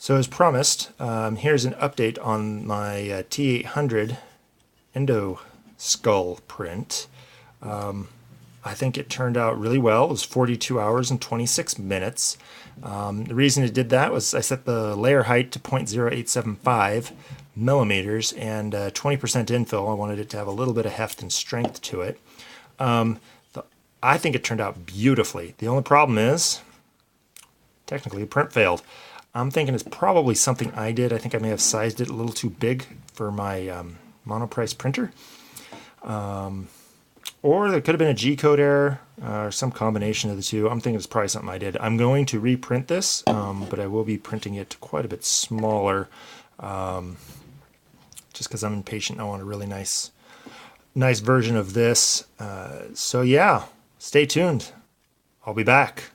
So as promised, here's an update on my T800 endo skull print. I think it turned out really well. It was 42 hours and 26 minutes. The reason it did that was I set the layer height to 0.0875 millimeters and 20% infill. I wanted it to have a little bit of heft and strength to it. I think it turned out beautifully. The only problem is, technically, the print failed. I'm thinking it's probably something I did. I think I may have sized it a little too big for my Monoprice printer. Or there could have been a G-code error or some combination of the two. I'm thinking it's probably something I did. I'm going to reprint this, but I will be printing it quite a bit smaller just because I'm impatient. I want a really nice version of this. So yeah, stay tuned. I'll be back.